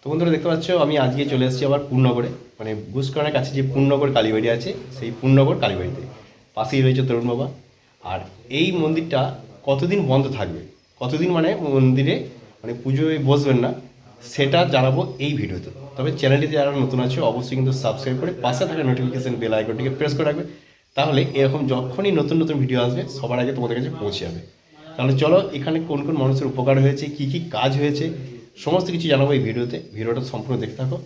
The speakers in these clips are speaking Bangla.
তো বন্ধুরা দেখতে পাচ্ছ আমি আজকে চলে এসেছি আবার পূর্ণনগরে, মানে ঘুষকরার কাছে যে পূর্ণনগর কালীবাড়ি আছে সেই পূর্ণনগর কালীবাড়িতে পাশেই রয়েছে তরুণ বাবা। আর এই মন্দিরটা কতদিন বন্ধ থাকবে, কতদিন মানে মন্দিরে মানে পুজোয় বসবেন না, সেটা জানাবো এই ভিডিওতে। তবে চ্যানেলটিতে যারা নতুন আছে অবশ্যই কিন্তু সাবস্ক্রাইব করে পাশে থাকা নোটিফিকেশন বেল আইকনটিকে প্রেস করে রাখবে, তাহলে এরকম যখনই নতুন নতুন ভিডিও আসবে সবার আগে তোমাদের কাছে পৌঁছে যাবে। তাহলে চলো এখানে কোন কোন মানুষের উপকার হয়েছে, কী কী কাজ হয়েছে, সমস্ত কিছু জানাবো এই ভিডিওতে। ভিডিওটা সম্পূর্ণ দেখতে থাকো।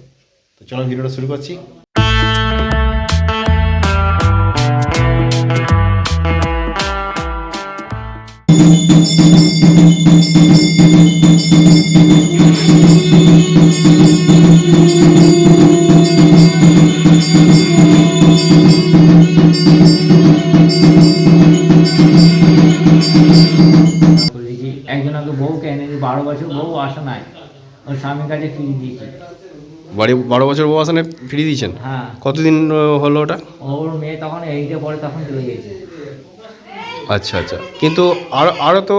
তো চলো ভিডিওটা শুরু করছি। একজন আগে বউকে এনে 12 বছর বউ আসা নাই, ওর স্বামীর কাছে ফিরিয়ে দিয়েছি। 12 বছর বউ আসানে ফিরিয়ে দিয়েছেন? হ্যাঁ। কতদিন হলো ওটা? ওর মেয়ে তখন 8-এ পড়ে, তখন চলে গিয়েছে। আচ্ছা আচ্ছা, কিন্তু আরও তো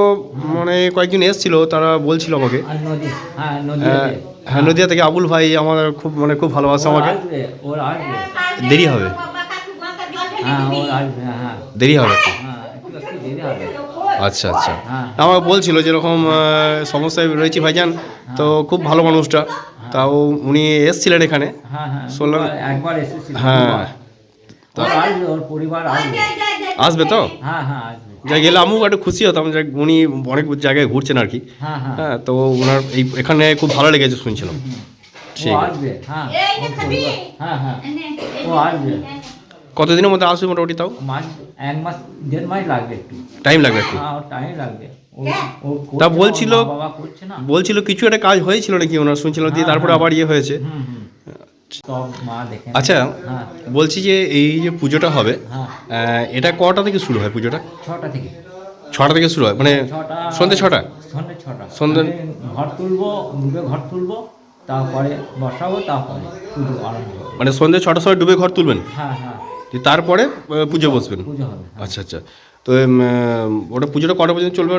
মানে কয়েকজন এসেছিল, তারা বলছিল আমাকে। আর নদী, হ্যাঁ নদীতে, হ্যাঁ নদিয়া থেকে আবুল ভাই আমার খুব মানে খুব ভালোবাসে আমাকে। ওর আসবে, দেরি হবে? হ্যাঁ ওর আসবে, হ্যাঁ দেরি হবে একটু? হ্যাঁ একটু দেরি হবে। আচ্ছা আচ্ছা, হ্যাঁ। আমাকে বলছিল যেরকম সমস্যায় রয়েছে ভাইজান, তো খুব ভালো মানুষটা, তাও উনি এসছিলেন এখানে। হ্যাঁ হ্যাঁ শুনলাম একবার এসেছিল। হ্যাঁ, তো আসবে, ওর পরিবার আসবে। আসবে তো? হ্যাঁ হ্যাঁ আসবে। যাই গেলে আমিও একটু খুশি হতাম যে উনি অনেক জায়গায় ঘুরছেন আর কি। হ্যাঁ হ্যাঁ হ্যাঁ, তো ওনার এখানে খুব ভালো লেগেছে শুনছিলাম। ও ঠিক আছে। আসবে, হ্যাঁ হ্যাঁ হ্যাঁ ও আসবে। কতদিনের মধ্যে আসবে মোটামুটি? তাও 1 মাস 1.5 মাস লাগবে, একটু টাইম লাগবে একটু? হ্যাঁ ওর টাইম লাগবে। তা বলছিল, বাবা করছে না, বলছিল কিছু একটা কাজ হয়েছিল নাকি ওনার, শুনছিলাম দিয়ে তারপরে আবার ইয়ে হয়েছে। সব মা দেখে। আচ্ছা হ্যাঁ বলছি যে এই যে পুজোটা হবে, হ্যাঁ এটা কটা থেকে শুরু হয় পুজোটা? 6টা থেকে। 6টা থেকে শুরু হয়, মানে সন্ধ্যে 6টা? সন্ধ্যে 6টা। সন্ধ্যে ঘর তুলবো, ডুবে ঘর তুলবো, তারপরে বসাবো, তারপরে পুজো আরম্ভ হবে। মানে সন্ধ্যে 6টার সময় ডুবে ঘর তুলবেন, হ্যাঁ হ্যাঁ দিয়ে তারপরে পুজো বসবেন? পুজো হবে, হ্যাঁ। আচ্ছা আচ্ছা, তো ওটা পুজোটা কটা পর্যন্ত চলবে?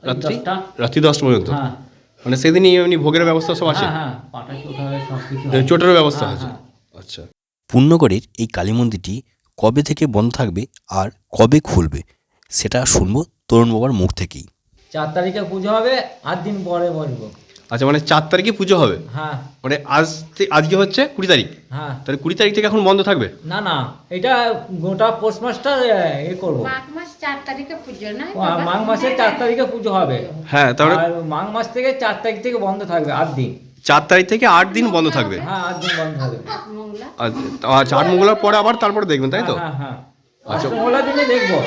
রাত্রি 10টা। রাত্রি 10টা পর্যন্ত? হ্যাঁ মানে সেদিনই এমনি ভোগের ব্যবস্থা সব আছে? হ্যাঁ হ্যাঁ পাটা চোটা হবে, সব কিছু চোটের ব্যবস্থা হ্যাঁ, আছে? হ্যাঁ। আচ্ছা। পূর্ণগড়ের এই কালী মন্দিরটি কবে থেকে বন্ধ থাকবে আর কবে খুলবে সেটা শুনবো তরুণ বাবার মুখ থেকেই। 4 তারিখে পুজো হবে, 8 দিন পরে বলবো। আচ্ছা, মানে 4 তারিখে পুজো হবে? হ্যাঁ মানে আজকে হচ্ছে 20 তারিখ, হ্যাঁ। তাহলে 20 তারিখ থেকে এখন বন্ধ থাকবে? না না, এটা গোটা পৌষ মাসটা এ করবো। মাঘ মাস 4 তারিখে পুজো না? মাঘ মাসের 4 তারিখে পুজো হবে। হ্যাঁ, তাহলে আর মাঘ মাস থেকে 4 তারিখ থেকে বন্ধ থাকবে 8 দিন। 4 তারিখ থেকে 8 দিন বন্ধ থাকবে? হ্যাঁ 8 দিন বন্ধ থাকবে। মঙ্গলা আচ্ছা, 8 মঙ্গলার পরে আবার তারপরে দেখবেন, তাই তো? হ্যাঁ হ্যাঁ আচ্ছা। অষ্টমঙ্গলার দিনে দেখবো,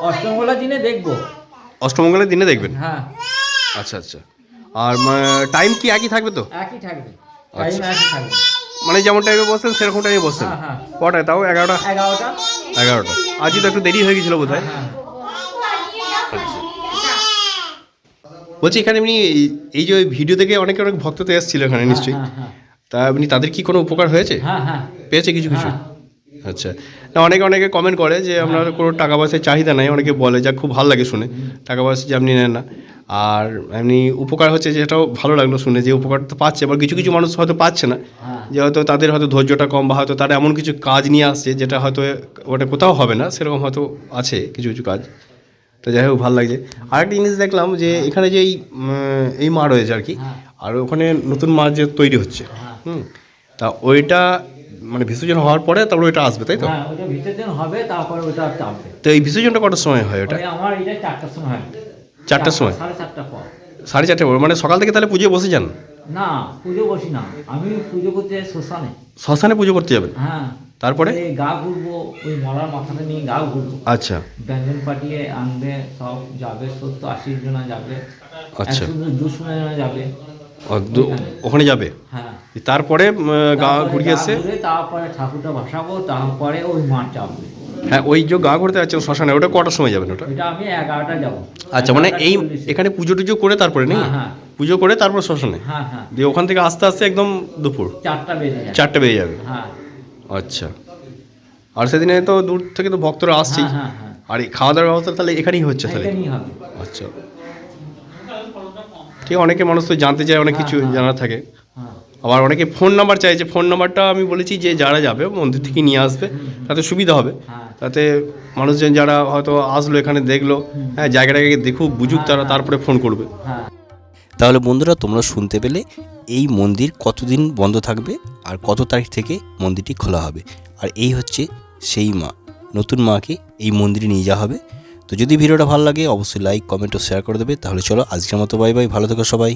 অষ্টমঙ্গলার দিনে দেখবো। অষ্টমঙ্গলের দিনে দেখবেন? হ্যাঁ আচ্ছা আচ্ছা, আর টাইম কি একই থাকবে তো? একই থাকবে, আচ্ছা। টাইম একই থাকবে। মানে যেমন টাইমে বসছেন সেরকম টাইমে বসছেন? হ্যাঁ হ্যাঁ। কটায় তাও? 11টা? 11টা। 11টা। আজকে তো একটু দেরি হয়ে গেছিলো বোধ হয়। হ্যাঁ বলছি এখানে এমনি এই যে ভিডিও থেকে অনেক ভক্ত তো এসেছিল এখানে নিশ্চয়ই, হ্যাঁ হ্যাঁ তা এমনি তাদের কি কোনো উপকার হয়েছে? হ্যাঁ হ্যাঁ পেয়েছে কিছু কিছু? হ্যাঁ। আচ্ছা, না অনেকে কমেন্ট করে যে আপনার কোনো টাকা পয়সার চাহিদা নাই, অনেকে বলে, যা খুব ভালো লাগে শুনে, টাকা পয়সা যে আপনি নেন না, আর এমনি উপকার হচ্ছে, যেটাও ভালো লাগলো শুনে, যে উপকার তো পাচ্ছে। আবার কিছু কিছু মানুষ হয়তো পাচ্ছে না, হ্যাঁ। যে হয়তো তাদের হয়তো ধৈর্যটা কম, বা হয়তো তারা এমন কিছু কাজ নিয়ে আসছে যেটা হয়তো ওটা কোথাও হবে না, সেরকম হয়তো আছে কিছু কিছু কাজ। তো যাই হোক, ভালো লাগছে। আরেকটা জিনিস দেখলাম যে এখানে যে এই মা রয়েছে আর কি, আর ওখানে নতুন মা যে তৈরি হচ্ছে, তা ওইটা মানে বিসর্জন হওয়ার পরে তারপরে ওইটা আসবে, তাই তো? হ্যাঁ ওটা বিসর্জন হবে, তারপরে ওটা চাপবে। তো এই বিসর্জনটা কটার সময় হয় ওটা? আমার এটা 4টার সময় হয়। 4টার সময়? 4:30 পর। 4:30 পর, মানে সকাল থেকে তাহলে পুজো বসে যান? না পুজো বসি না, আমি পুজো করতে যাই শ্মশানে। শ্মশানে পুজো করতে যাবেন? হ্যাঁ। তারপরে? এই গা ঘুরবো, ওই মরার মাথাটা নিয়ে গা ঘুরবো। আচ্ছা। ব্যঞ্জন পাঠিয়ে আনবে, সব যাবে, 70-80 জনা যাবে। আচ্ছা। 100-200 জনা যাবে। ওখানে যাবে? হ্যাঁ। তারপরে গা ঘুরিয়ে এসে তারপরে ঠাকুরটা ভাসাবো, তারপরে ওই মাঠ চাপবে। হ্যাঁ, ওই যে গা ঘুরতে যাচ্ছেন শ্মশানে, ওটা কটার সময় যাবেন ওটা? এটা আমি 11টা যাবো। আচ্ছা, মানে এই 11:40 এখানে পুজো টুজো করে তারপরে নেই? হ্যাঁ, হ্যাঁ। পুজো করে তারপর শ্মশানে? হ্যাঁ হ্যাঁ। দিয়ে ওখান থেকে আস্তে আস্তে একদম দুপুর 4টা বেজে যায়। 4টে বেজে যাবে? হ্যাঁ। আচ্ছা, আর সেদিনে তো দূর থেকে তো ভক্তরা আসছেই, হ্যাঁ হ্যাঁ হ্যাঁ। আর এই খাওয়া দাওয়ার ব্যবস্থা তাহলে এখানেই হচ্ছে তাহলে? এখানেই হবে। আচ্ছা, ঠিক। অনেকে মানুষ তো জানতে চায়, অনেক কিছু হ্যাঁ, হ্যাঁ। জানার থাকে, হ্যাঁ আবার অনেকে ফোন নাম্বার চাইছে, ফোন নাম্বারটা আমি বলেছি যে যারা যাবে মন্দির থেকে নিয়ে আসবে, তাতে সুবিধা হবে। হ্যাঁ তাতে মানুষজন যারা হয়তো আসলো এখানে দেখলো, হ্যাঁ জায়গাটাকে দেখুক বুঝুক, তারা তারপরে ফোন করবে। হ্যাঁ। তাহলে বন্ধুরা তোমরা শুনতে পেলে এই মন্দির কতদিন বন্ধ থাকবে আর কত তারিখ থেকে মন্দিরটি খোলা হবে। আর এই হচ্ছে সেই মা, নতুন মাকে এই মন্দিরে নিয়ে যাওয়া হবে। তো যদি ভিডিওটা ভালো লাগে অবশ্যই লাইক, কমেন্ট ও শেয়ার করে দেবে। তাহলে চলো আজকের মতো বাই বাই, ভালো থেকো সবাই।